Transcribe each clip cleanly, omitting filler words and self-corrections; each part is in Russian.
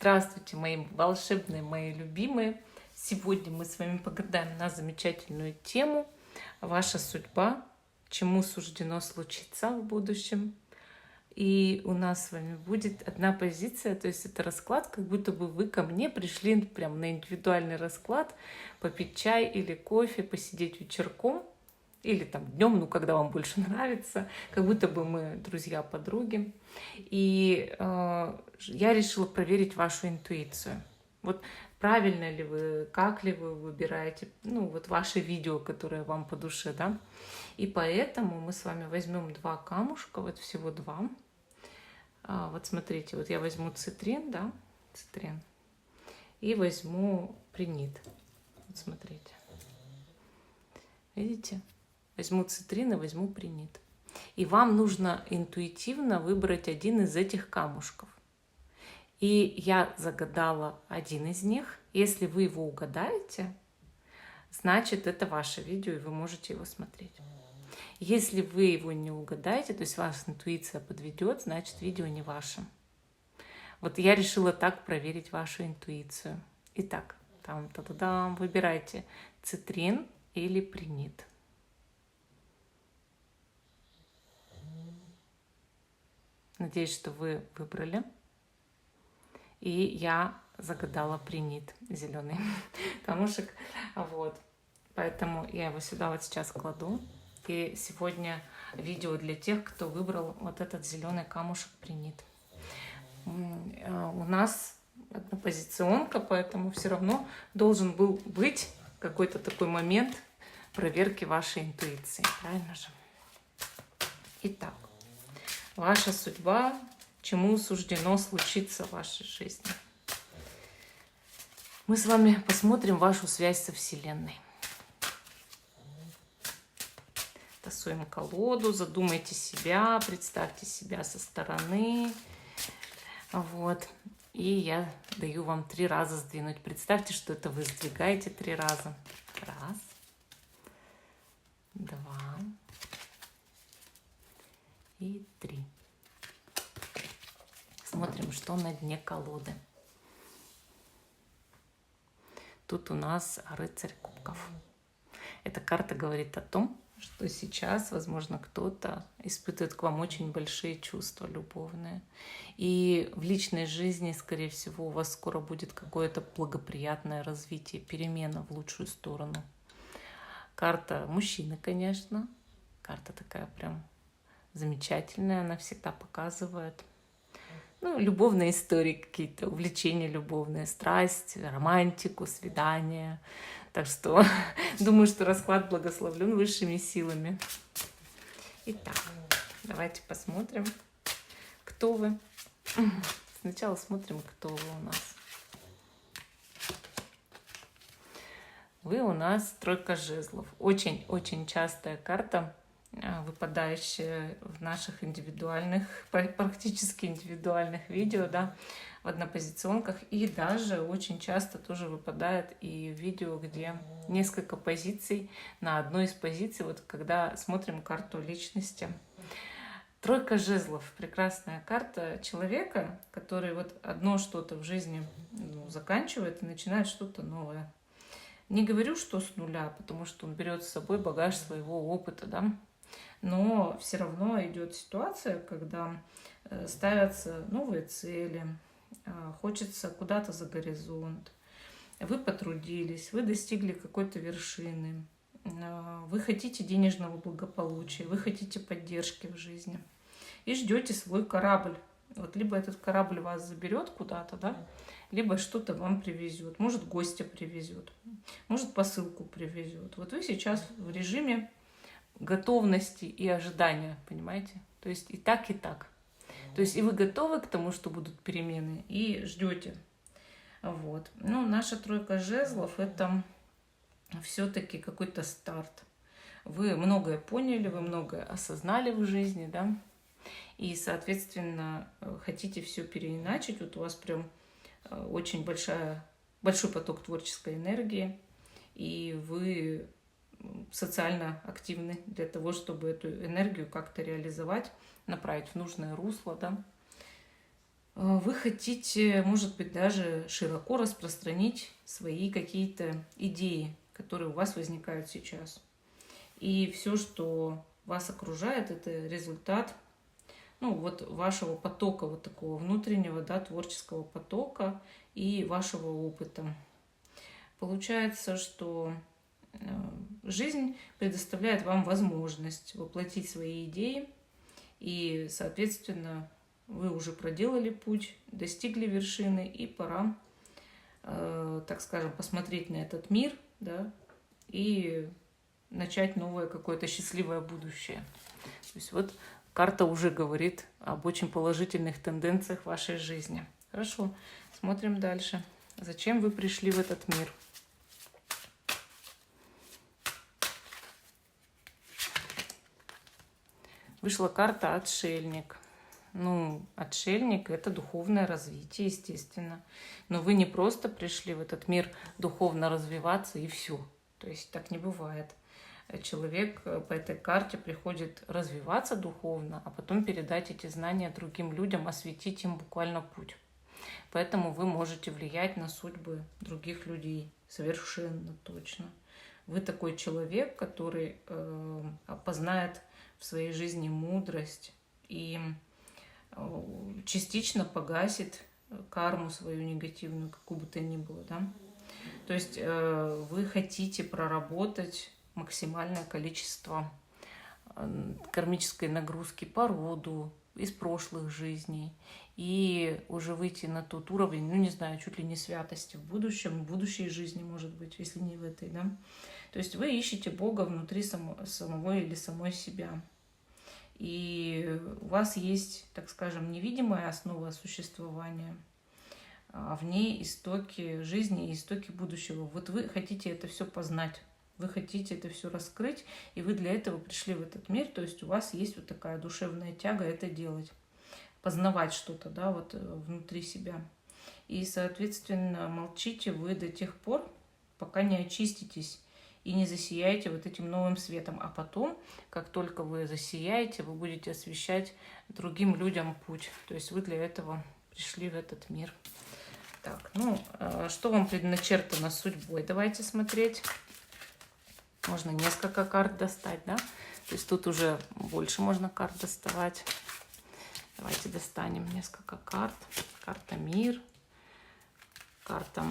Здравствуйте, мои волшебные, мои любимые. Сегодня мы с вами погадаем на замечательную тему «Ваша судьба, чему суждено случиться в будущем». И у нас с вами будет одна позиция, то есть это расклад, как будто бы вы ко мне пришли прям на индивидуальный расклад, попить чай или кофе, посидеть вечерком, или там днем, ну, когда вам больше нравится, как будто бы мы друзья-подруги. И я решила проверить вашу интуицию. Вот правильно ли вы, как ли вы выбираете, ну, вот ваши видео, которые вам по душе, да. И поэтому мы с вами возьмем два камушка, вот всего два. Вот смотрите, вот я возьму цитрин, да, цитрин, и возьму принит. Вот смотрите. Видите? Возьму цитрин и возьму принит. И вам нужно интуитивно выбрать один из этих камушков. И я загадала один из них. Если вы его угадаете, значит, это ваше видео, и вы можете его смотреть. Если вы его не угадаете, то есть ваша интуиция подведет, значит, видео не ваше. Вот я решила так проверить вашу интуицию. Итак, там выбирайте цитрин или принит. Надеюсь, что вы выбрали. И я загадала принит, зеленый камушек. Вот. Поэтому я его сюда вот сейчас кладу. И сегодня видео для тех, кто выбрал вот этот зеленый камушек принит. У нас однопозиционка, поэтому все равно должен был быть какой-то такой момент проверки вашей интуиции. Правильно же? Итак. Ваша судьба, чему суждено случиться в вашей жизни. Мы с вами посмотрим вашу связь со Вселенной. Тасуем колоду, задумайте себя, представьте себя со стороны. Вот. И я даю вам 3 раза сдвинуть. Представьте, что это вы сдвигаете 3 раза. 1, 2 и 3. Смотрим, что на дне колоды. Тут у нас рыцарь кубков. Эта карта говорит о том, что сейчас, возможно, кто-то испытывает к вам очень большие чувства любовные. И в личной жизни, скорее всего, у вас скоро будет какое-то благоприятное развитие, перемена в лучшую сторону. Карта мужчины, конечно. Карта такая прям замечательная, она всегда показывает, ну, любовные истории какие-то, увлечения любовные, страсть, романтику, свидания. Так что думаю, что расклад благословлен высшими силами. Итак, давайте посмотрим, кто вы. Сначала смотрим, кто вы у нас. Вы у нас тройка жезлов. Очень-очень частая карта, выпадающие в наших индивидуальных, практически индивидуальных видео, да, в однопозиционках. И даже очень часто тоже выпадает и в видео, где несколько позиций на одной из позиций, вот когда смотрим карту личности. Тройка жезлов. Прекрасная карта человека, который вот одно что-то в жизни заканчивает и начинает что-то новое. Не говорю, что с нуля, потому что он берет с собой багаж своего опыта, да. Но все равно идет ситуация, когда ставятся новые цели, хочется куда-то за горизонт. Вы потрудились, вы достигли какой-то вершины, вы хотите денежного благополучия, вы хотите поддержки в жизни и ждете свой корабль. Вот либо этот корабль вас заберет куда-то, да, либо что-то вам привезет. Может, гостя привезет, может, посылку привезет. Вот вы сейчас в режиме готовности и ожидания, понимаете? То есть и так, и так. То есть и вы готовы к тому, что будут перемены, и ждете. Вот. Ну, наша тройка жезлов — это все-таки какой-то старт. Вы многое поняли, вы многое осознали в жизни, да, и, соответственно, хотите все переиначить. Вот у вас прям очень большой поток творческой энергии, и вы социально активны для того, чтобы эту энергию как-то реализовать, направить в нужное русло, да. Вы хотите, может быть, даже широко распространить свои какие-то идеи, которые у вас возникают сейчас. И все, что вас окружает, это результат, ну, вот вашего потока, вот такого внутреннего, да, творческого потока и вашего опыта. Получается, что жизнь предоставляет вам возможность воплотить свои идеи, и, соответственно, вы уже проделали путь, достигли вершины, и пора, так скажем, посмотреть на этот мир, да, и начать новое какое-то счастливое будущее. То есть вот карта уже говорит об очень положительных тенденциях в вашей жизни. Хорошо, смотрим дальше. Зачем вы пришли в этот мир? Вышла карта «Отшельник». Ну, отшельник – это духовное развитие, естественно. Но вы не просто пришли в этот мир духовно развиваться и все. То есть так не бывает. Человек по этой карте приходит развиваться духовно, а потом передать эти знания другим людям, осветить им буквально путь. Поэтому вы можете влиять на судьбы других людей совершенно точно. Вы такой человек, который опознает в своей жизни мудрость и частично погасит карму свою негативную, какую бы то ни было, да. То есть вы хотите проработать максимальное количество кармической нагрузки по роду, из прошлых жизней, и уже выйти на тот уровень, ну, не знаю, чуть ли не святости в будущем, в будущей жизни, может быть, если не в этой, да. То есть вы ищете Бога внутри самого или самой себя. И у вас есть, так скажем, невидимая основа существования, а в ней истоки жизни и истоки будущего. Вот вы хотите это все познать, вы хотите это все раскрыть, и вы для этого пришли в этот мир, то есть у вас есть вот такая душевная тяга это делать, познавать что-то, да, вот внутри себя. И, соответственно, молчите вы до тех пор, пока не очиститесь и не засияете вот этим новым светом. А потом, как только вы засияете, вы будете освещать другим людям путь. То есть вы для этого пришли в этот мир. Так, ну, что вам предначертано судьбой? Давайте смотреть. Можно несколько карт достать, да? То есть тут уже больше можно карт доставать. Давайте достанем несколько карт. Карта «Мир», карта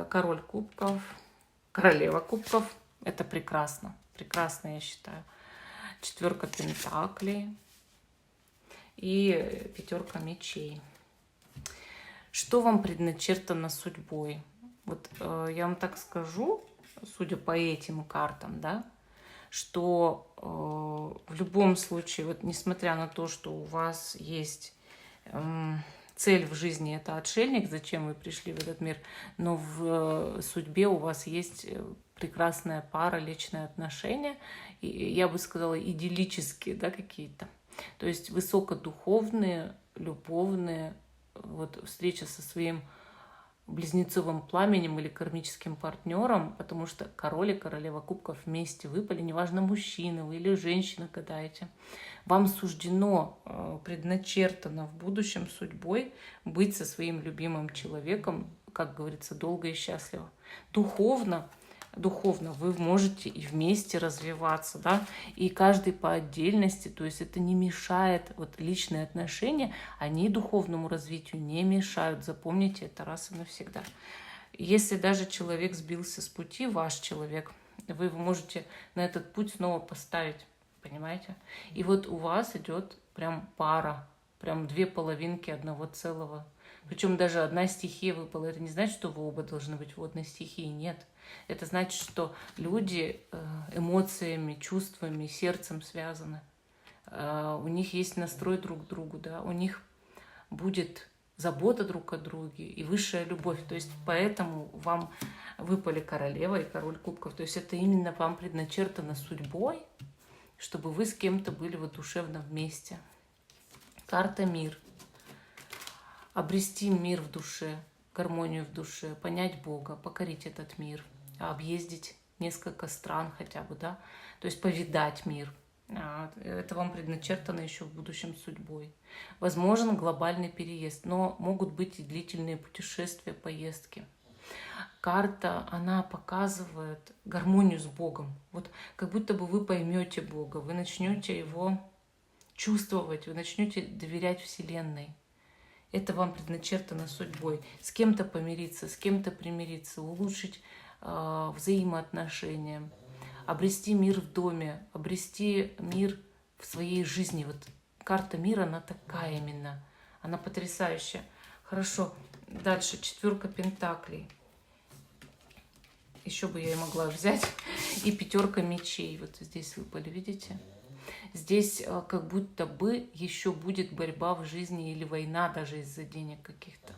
«Король кубков», «Королева кубков». Это прекрасно. Прекрасно, я считаю. 4 пентаклей и 5 мечей. Что вам предначертано судьбой? Вот я вам так скажу, судя по этим картам, да, что в любом случае, вот несмотря на то, что у вас есть цель в жизни, это отшельник, зачем вы пришли в этот мир, но в судьбе у вас есть прекрасная пара, личные отношения, и, я бы сказала, идиллические, да, какие-то. То есть высокодуховные, любовные, вот встреча со своим близнецовым пламенем или кармическим партнером, потому что король и королева кубков вместе выпали, неважно, мужчина вы или женщина гадаете. Вам суждено, предначертано в будущем судьбой быть со своим любимым человеком, как говорится, долго и счастливо. Духовно вы можете и вместе развиваться, да, и каждый по отдельности, то есть это не мешает, вот личные отношения, они духовному развитию не мешают, запомните это раз и навсегда. Если даже человек сбился с пути, ваш человек, вы можете на этот путь снова поставить, понимаете? И вот у вас идет прям пара, прям 2 половинки одного целого. Причем даже одна стихия выпала. Это не значит, что вы оба должны быть водной стихии. Нет. Это значит, что люди эмоциями, чувствами, сердцем связаны. У них есть настрой друг к другу, да. У них будет забота друг о друге и высшая любовь. То есть поэтому вам выпали королева и король кубков. То есть это именно вам предначертано судьбой, чтобы вы с кем-то были вот душевно вместе. Карта «Мир». Обрести мир в душе, гармонию в душе, понять Бога, покорить этот мир, объездить несколько стран хотя бы, да, то есть повидать мир. Это вам предначертано еще в будущем судьбой. Возможен глобальный переезд, но могут быть и длительные путешествия, поездки. Карта, она показывает гармонию с Богом. Вот как будто бы вы поймете Бога, вы начнете Его чувствовать, вы начнете доверять Вселенной. Это вам предначертано судьбой. С кем-то помириться, с кем-то примириться, улучшить взаимоотношения, обрести мир в доме, обрести мир в своей жизни. Вот карта мира, она такая именно. Она потрясающая. Хорошо. Дальше 4 пентаклей. Еще бы я и могла взять. И 5 мечей. Вот здесь выпали, видите? Здесь как будто бы еще будет борьба в жизни или война даже из-за денег каких-то.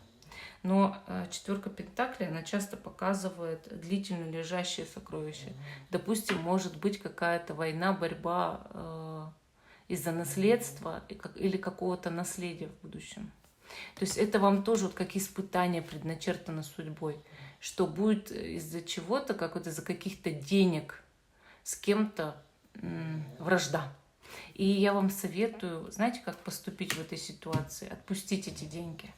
Но 4 пентаклей, она часто показывает длительно лежащие сокровища. Допустим, может быть какая-то война, борьба из-за наследства или какого-то наследия в будущем. То есть это вам тоже вот как испытание предначертано судьбой, что будет из-за чего-то, как вот из-за каких-то денег с кем-то вражда. И я вам советую, знаете, как поступить в этой ситуации? Отпустить эти деньги.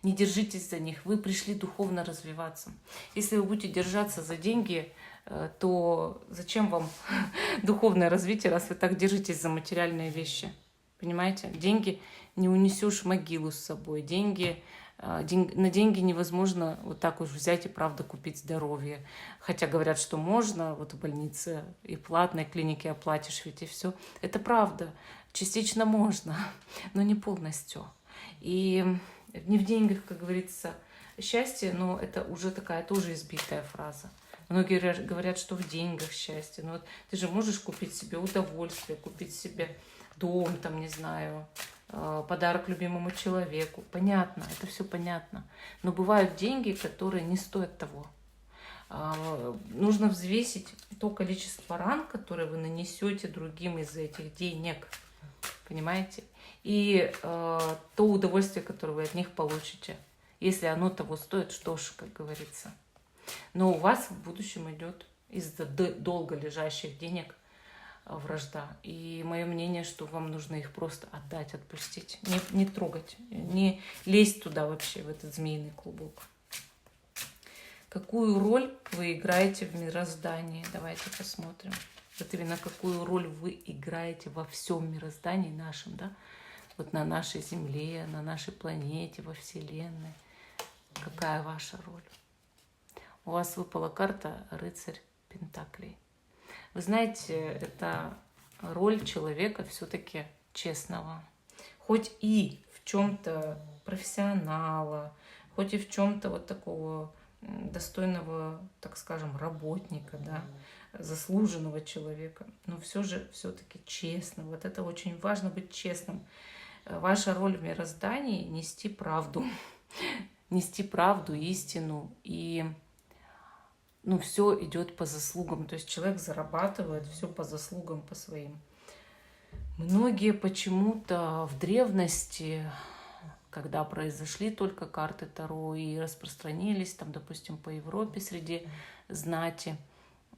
Не держитесь за них. Вы пришли духовно развиваться. Если вы будете держаться за деньги, то зачем вам духовное развитие, раз вы так держитесь за материальные вещи? Понимаете? Деньги не унесешь в могилу с собой. На деньги невозможно вот так уж взять и правда купить здоровье. Хотя говорят, что можно, вот в больнице и платной клинике оплатишь, ведь и все. Это правда. Частично можно, но не полностью. И не в деньгах, как говорится, счастье, но это уже такая тоже избитая фраза. Многие говорят, что в деньгах счастье. Но вот ты же можешь купить себе удовольствие, купить себе дом, там, не знаю, подарок любимому человеку. Понятно, это все понятно. Но бывают деньги, которые не стоят того. Нужно взвесить то количество ран, которые вы нанесете другим из-за этих денег. Понимаете? И то удовольствие, которое вы от них получите. Если оно того стоит, что ж, как говорится. Но у вас в будущем идет из-за долго лежащих денег вражда. И мое мнение, что вам нужно их просто отдать, отпустить. Не трогать, не лезть туда вообще, в этот змеиный клубок. Какую роль вы играете в мироздании? Давайте посмотрим. Вот именно какую роль вы играете во всем мироздании нашем, да? Вот на нашей Земле, на нашей планете, во Вселенной. Какая ваша роль? У вас выпала карта «Рыцарь Пентаклей». Вы знаете, это роль человека все-таки честного. Хоть и в чем-то профессионала, хоть и в чем-то вот такого достойного, так скажем, работника, да, заслуженного человека, но все же все-таки честно. Вот это очень важно, быть честным. Ваша роль в мироздании — нести правду, истину, и все идет по заслугам. То есть человек зарабатывает все по заслугам, по своим. Многие почему-то в древности, когда произошли только карты Таро и распространились, там, допустим, по Европе среди знати,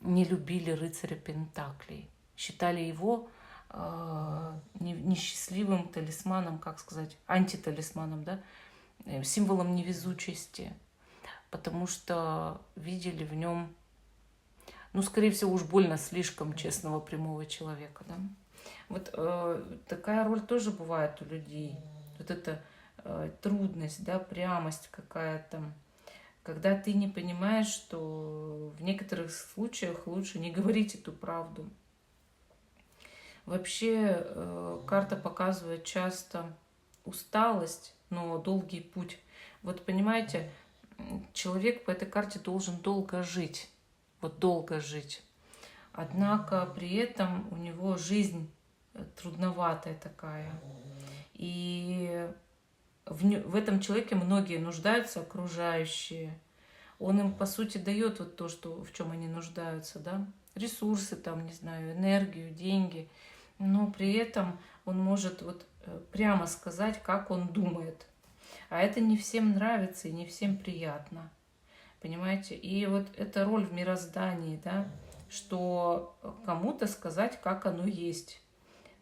не любили рыцаря Пентаклей. Считали его несчастливым талисманом, как сказать, антиталисманом, да, символом невезучести, потому что видели в нем, скорее всего, уж больно слишком честного, прямого человека. Да? Вот такая роль тоже бывает у людей. Вот эта трудность, да, прямость какая-то, когда ты не понимаешь, что в некоторых случаях лучше не говорить эту правду. Вообще карта показывает часто усталость, но долгий путь. Вот понимаете, человек по этой карте должен долго жить. Вот долго жить. Однако при этом у него жизнь трудноватая такая. И в этом человеке многие нуждаются, окружающие. Он им, по сути, дает вот то, в чем они нуждаются, да? Ресурсы, там, не знаю, энергию, деньги. Но при этом он может вот прямо сказать, как он думает. А это не всем нравится и не всем приятно. Понимаете? И вот эта роль в мироздании, да, что кому-то сказать, как оно есть.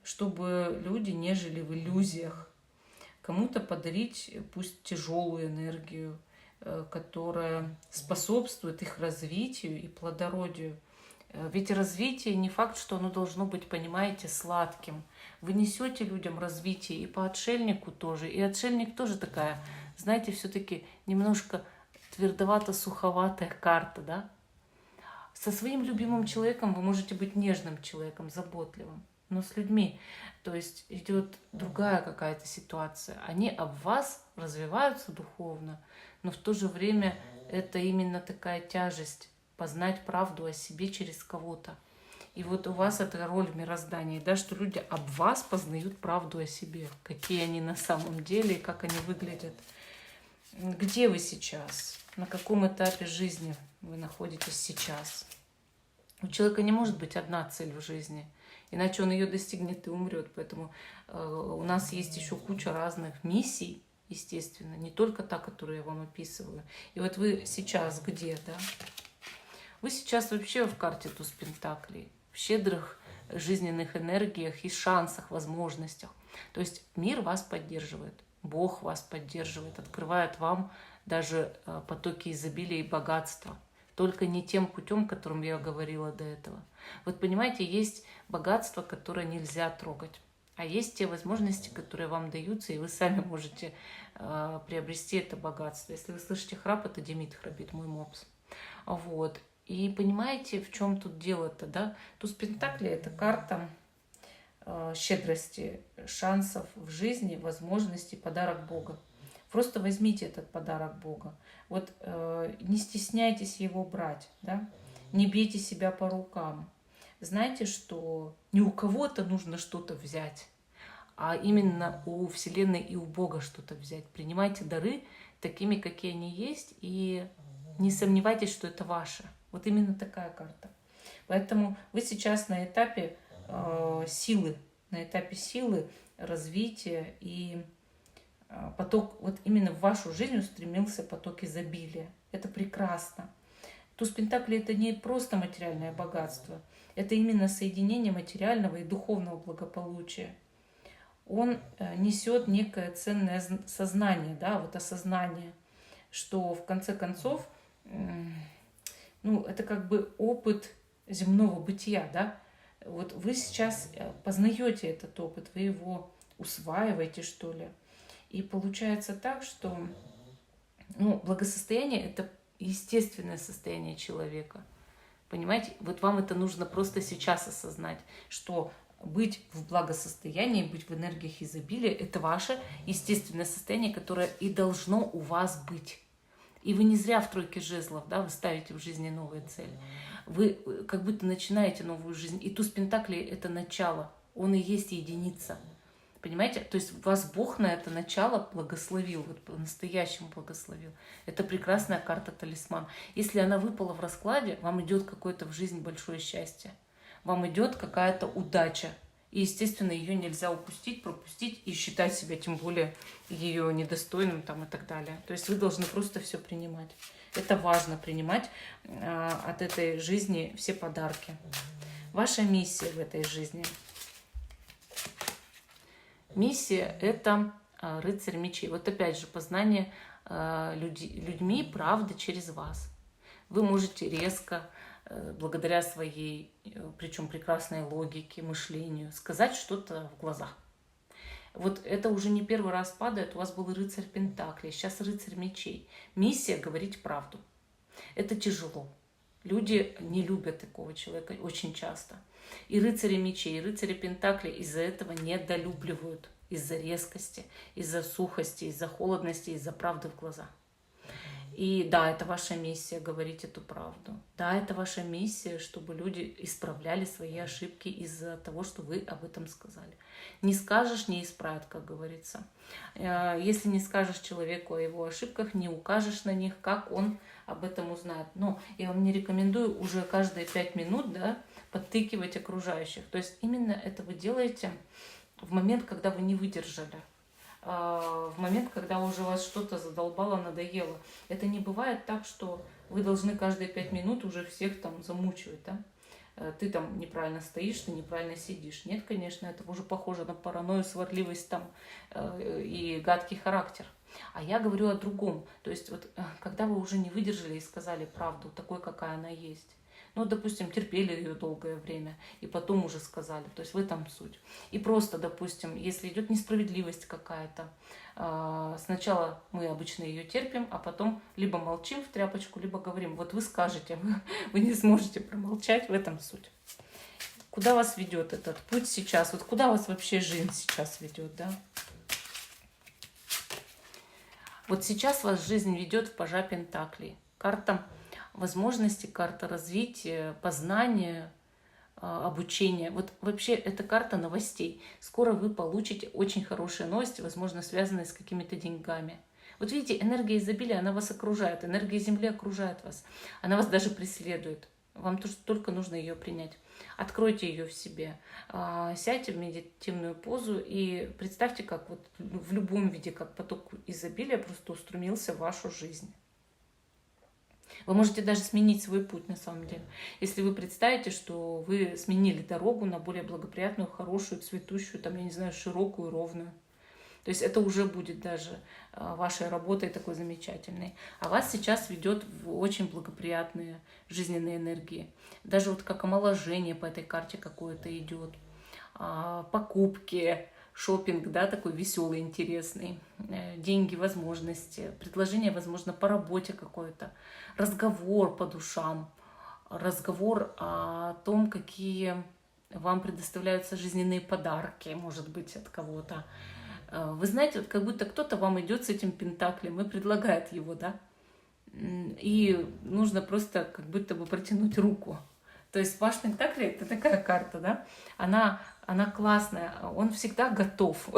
чтобы люди не жили в иллюзиях. Кому-то подарить, пусть тяжелую энергию, которая способствует их развитию и плодородию. Ведь развитие не факт, что оно должно быть, понимаете, сладким. Вы несете людям развитие и по отшельнику тоже. И отшельник тоже такая, знаете, все-таки немножко твердовато-суховатая карта, да? Со своим любимым человеком вы можете быть нежным человеком, заботливым. Но с людьми, то есть идет другая какая-то ситуация. Они об вас развиваются духовно, но в то же время это именно такая тяжесть познать правду о себе через кого-то. И вот у вас эта роль в мироздании, да, что люди об вас познают правду о себе, какие они на самом деле и как они выглядят. Где вы сейчас? На каком этапе жизни вы находитесь сейчас? У человека не может быть одна цель в жизни, иначе он ее достигнет и умрет. Поэтому у нас есть еще куча разных миссий, естественно, не только та, которую я вам описываю. И вот вы сейчас где, да? Вы сейчас вообще в карте туз пентаклей, в щедрых жизненных энергиях и шансах, возможностях. То есть мир вас поддерживает, Бог вас поддерживает, открывает вам даже потоки изобилия и богатства. Только не тем путем, которым я говорила до этого. Вот понимаете, есть богатство, которое нельзя трогать. А есть те возможности, которые вам даются, и вы сами можете приобрести это богатство. Если вы слышите храп, это Демид храпит, мой мопс. Вот. И понимаете, в чем тут дело-то, да? Туз пентаклей – это карта щедрости, шансов в жизни, возможностей, подарок Бога. Просто возьмите этот подарок Бога. Вот не стесняйтесь его брать, да? Не бейте себя по рукам. Знаете, что не у кого-то нужно что-то взять, а именно у Вселенной и у Бога что-то взять. Принимайте дары такими, какие они есть, и не сомневайтесь, что это ваше. Вот именно такая карта. Поэтому вы сейчас на этапе силы, развития, и поток, вот именно в вашу жизнь устремился поток изобилия. Это прекрасно. Туз пентаклей – это не просто материальное богатство, это именно соединение материального и духовного благополучия. Он несет некое ценное сознание, да, вот осознание, что в конце концов, это как бы опыт земного бытия, да. Вот вы сейчас познаете этот опыт, вы его усваиваете, что ли. И получается так, что благосостояние – это естественное состояние человека. Понимаете? Вот вам это нужно просто сейчас осознать, что быть в благосостоянии, быть в энергиях изобилия – это ваше естественное состояние, которое и должно у вас быть. И вы не зря в тройке жезлов, да, вы ставите в жизни новые цели. Вы как будто начинаете новую жизнь. И туз пентаклей – это начало, он и есть единица. Понимаете? То есть вас Бог на это начало благословил, вот по-настоящему благословил. Это прекрасная карта-талисман. Если она выпала в раскладе, вам идет какое-то в жизнь большое счастье. Вам идет какая-то удача. И, естественно, ее нельзя упустить, пропустить и считать себя тем более ее недостойным там, и так далее. То есть вы должны просто все принимать. Это важно принимать от этой жизни все подарки. Ваша миссия в этой жизни. Миссия – это рыцарь мечей. Вот опять же, познание людьми правды через вас. Вы можете резко, благодаря своей, причем прекрасной логике, мышлению, сказать что-то в глаза. Вот это уже не первый раз падает. У вас был рыцарь пентаклей, сейчас рыцарь мечей. Миссия – говорить правду. Это тяжело. Люди не любят такого человека очень часто. И рыцари мечей, и рыцари пентаклей из-за этого недолюбливают. Из-за резкости, из-за сухости, из-за холодности, из-за правды в глаза. И да, это ваша миссия говорить эту правду. Да, это ваша миссия, чтобы люди исправляли свои ошибки из-за того, что вы об этом сказали. Не скажешь, не исправят, как говорится. Если не скажешь человеку о его ошибках, не укажешь на них, как он об этом узнает. Но я вам не рекомендую уже каждые 5 минут, да, подтыкивать окружающих. То есть именно это вы делаете в момент, когда вы не выдержали. В момент, когда уже вас что-то задолбало, надоело. Это не бывает так, что вы должны каждые 5 минут уже всех там замучивать. Да? ты там неправильно стоишь, ты неправильно сидишь. Нет, конечно, это уже похоже на паранойю, сварливость там и гадкий характер. А я говорю о другом. То есть вот когда вы уже не выдержали и сказали правду, такой, какая она есть. Ну, допустим, терпели ее долгое время и потом уже сказали. То есть в этом суть. И просто, допустим, если идет несправедливость какая-то, сначала мы обычно ее терпим, а потом либо молчим в тряпочку, либо говорим. Вот вы скажете, вы не сможете промолчать, в этом суть. Куда вас ведет этот путь сейчас? Вот куда вас вообще жизнь сейчас ведет, да? Вот сейчас вас жизнь ведет в пажа Пентаклей. Карта возможностей, карта развития, познания, обучения. Вот вообще это карта новостей. Скоро вы получите очень хорошие новости, возможно, связанные с какими-то деньгами. Вот видите, энергия изобилия, она вас окружает, энергия Земли окружает вас. Она вас даже преследует. Вам только нужно ее принять. Откройте ее в себе. Сядьте в медитативную позу и представьте, как вот в любом виде, как поток изобилия просто устремился в вашу жизнь. Вы можете даже сменить свой путь на самом деле. Если вы представите, что вы сменили дорогу на более благоприятную, хорошую, цветущую, там, я не знаю, широкую, ровную. То есть это уже будет даже вашей работой такой замечательной. А вас сейчас ведет в очень благоприятные жизненные энергии. Даже вот как омоложение по этой карте какое-то идет. Покупки, шопинг, да, такой веселый, интересный. Деньги, возможности, предложение, возможно, по работе какое-то. Разговор по душам. Разговор о том, какие вам предоставляются жизненные подарки, может быть, от кого-то. Вы знаете, вот как будто кто-то вам идет с этим пентаклем и предлагает его, да? И нужно просто как будто бы протянуть руку. То есть ваш пентакль — это такая карта, да? Она классная, он всегда готов.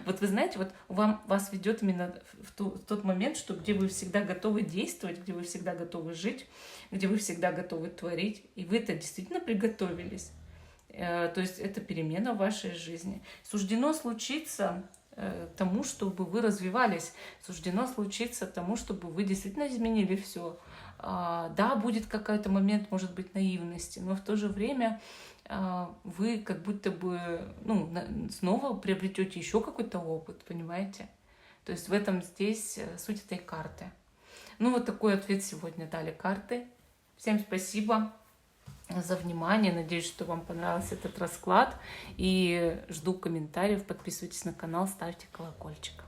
Вот вы знаете, вот вас ведет именно в тот момент, что где вы всегда готовы действовать, где вы всегда готовы жить, где вы всегда готовы творить, и вы-то действительно приготовились. То есть это перемена в вашей жизни. Суждено случиться тому, чтобы вы развивались, суждено случиться тому, чтобы вы действительно изменили все. Да, будет какой-то момент, может быть, наивности, но в то же время вы как будто бы снова приобретете еще какой-то опыт, понимаете? То есть в этом здесь суть этой карты. Ну, вот такой ответ сегодня дали карты. Всем спасибо за внимание. Надеюсь, что вам понравился этот расклад. И жду комментариев. Подписывайтесь на канал, ставьте колокольчик.